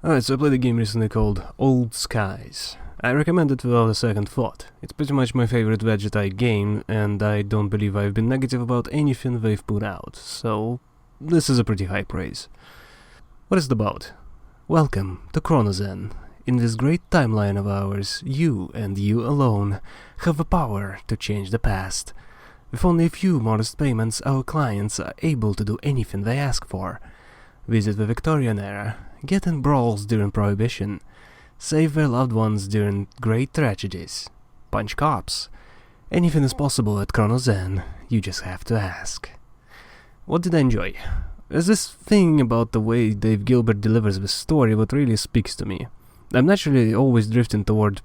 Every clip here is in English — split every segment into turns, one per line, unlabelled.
Alright, so I played a game recently called Old Skies. I recommend it without a second thought. It's pretty much my favorite Wadjet Eye game, and I don't believe I've been negative about anything they've put out, so this is a pretty high praise. What is it about? Welcome to Chronozen. In this great timeline of ours, you and you alone have the power to change the past. With only a few modest payments, our clients are able to do anything they ask for. Visit the Victorian era, get in brawls during Prohibition, save their loved ones during great tragedies, punch cops. Anything is possible at Chronozen, you just have to ask. What did I enjoy? There's this thing about the way Dave Gilbert delivers the story what really speaks to me. I'm naturally always drifting toward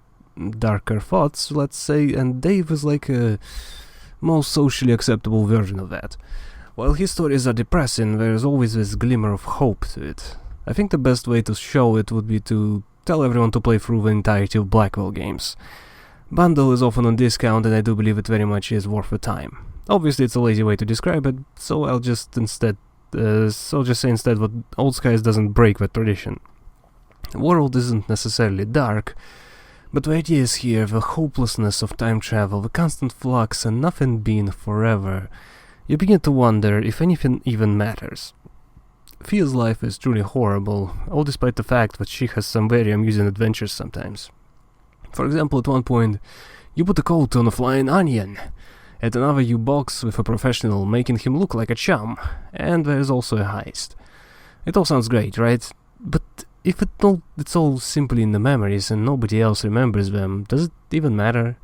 darker thoughts, let's say, and Dave is like a most socially acceptable version of that. While his stories are depressing, there is always this glimmer of hope to it. I think the best way to show it would be to tell everyone to play through the entirety of Blackwell games. Bundle is often on discount, and I do believe it very much is worth the time. Obviously it's a lazy way to describe it, so I'll just say instead what Old Skies doesn't break that tradition. The world isn't necessarily dark, but the idea is here, the hopelessness of time travel, the constant flux and nothing being forever. You begin to wonder if anything even matters. Fia's life is truly horrible, all despite the fact that she has some very amusing adventures sometimes. For example, at one point, you put a coat on a flying onion. At another, you box with a professional, making him look like a chum. And there's also a heist. It all sounds great, right? But if it's all simply in the memories and nobody else remembers them, does it even matter?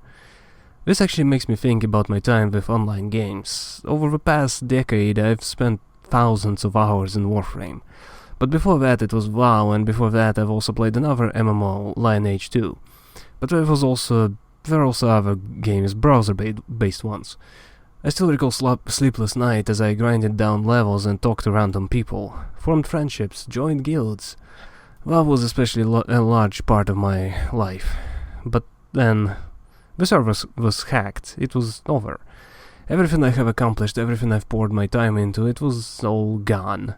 This actually makes me think about my time with online games. Over the past decade, I've spent thousands of hours in Warframe. But before that it was WoW, and before that I've also played another MMO, Lineage 2. But there are also other games, browser-based ones. I still recall sleepless nights as I grinded down levels and talked to random people, formed friendships, joined guilds. WoW was especially a large part of my life. But then the server was hacked, it was over. Everything I have accomplished, everything I've poured my time into, it was all gone.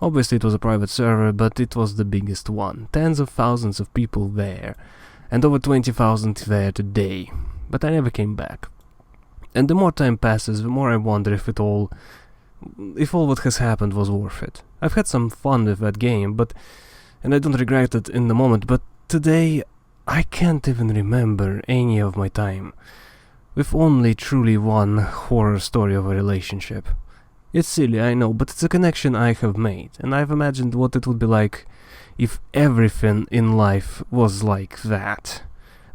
Obviously it was a private server, but it was the biggest one. Tens of thousands of people there, and over 20,000 there today. But I never came back. And the more time passes, the more I wonder if all what has happened was worth it. I've had some fun with that game, and I don't regret it in the moment, but today I can't even remember any of my time, with only truly one horror story of a relationship. It's silly, I know, but it's a connection I have made, and I've imagined what it would be like if everything in life was like that.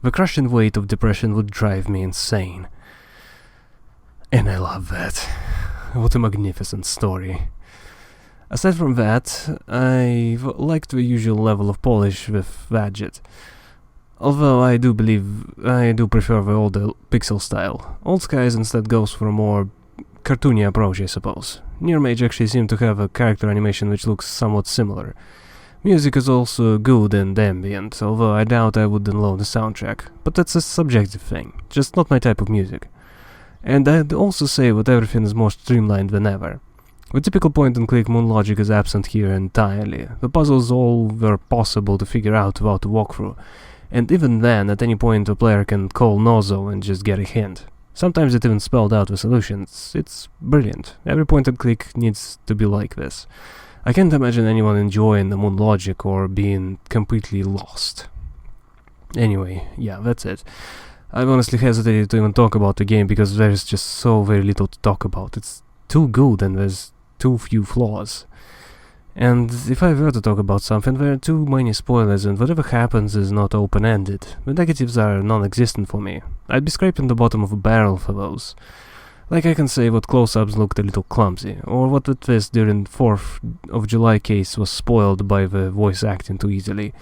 The crushing weight of depression would drive me insane. And I love that. What a magnificent story. Aside from that, I've liked the usual level of polish with Wadjet. Although I do prefer the older pixel style. Old Skies instead goes for a more cartoony approach, I suppose. Near Mage actually seemed to have a character animation which looks somewhat similar. Music is also good and ambient, although I doubt I would download the soundtrack, but that's a subjective thing, just not my type of music. And I'd also say that everything is more streamlined than ever. The typical point-and-click moon logic is absent here entirely. The puzzles all were possible to figure out without a walkthrough. And even then, at any point the player can call Nozo and just get a hint. Sometimes it even spelled out the solutions. It's brilliant. Every point-and-click needs to be like this. I can't imagine anyone enjoying the moon logic or being completely lost. Anyway, yeah, that's it. I've honestly hesitated to even talk about the game because there's just so very little to talk about. It's too good and there's too few flaws. And if I were to talk about something, there are too many spoilers and whatever happens is not open-ended. The negatives are non-existent for me. I'd be scraping the bottom of a barrel for those. Like I can say what close-ups looked a little clumsy, or what the twist during 4th of July case was spoiled by the voice acting too easily,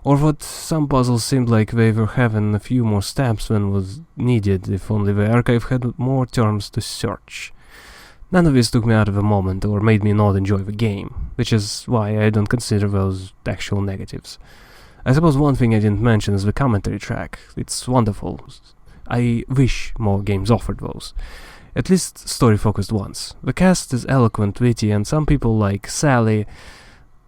or what some puzzles seemed like they were having a few more steps than was needed if only the archive had more terms to search. None of this took me out of the moment or made me not enjoy the game, which is why I don't consider those actual negatives. I suppose one thing I didn't mention is the commentary track. It's wonderful. I wish more games offered those. At least story-focused ones. The cast is eloquent, witty, and some people like Sally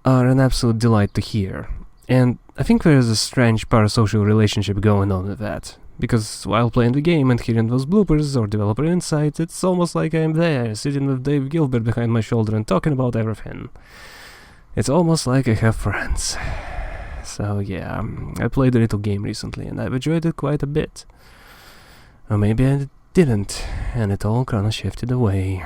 are an absolute delight to hear. And I think there is a strange parasocial relationship going on with that. Because while playing the game and hearing those bloopers or developer insights, it's almost like I'm there, sitting with Dave Gilbert behind my shoulder and talking about everything. It's almost like I have friends. So yeah, I played a little game recently and I've enjoyed it quite a bit. Or maybe I didn't, and it all kinda shifted away.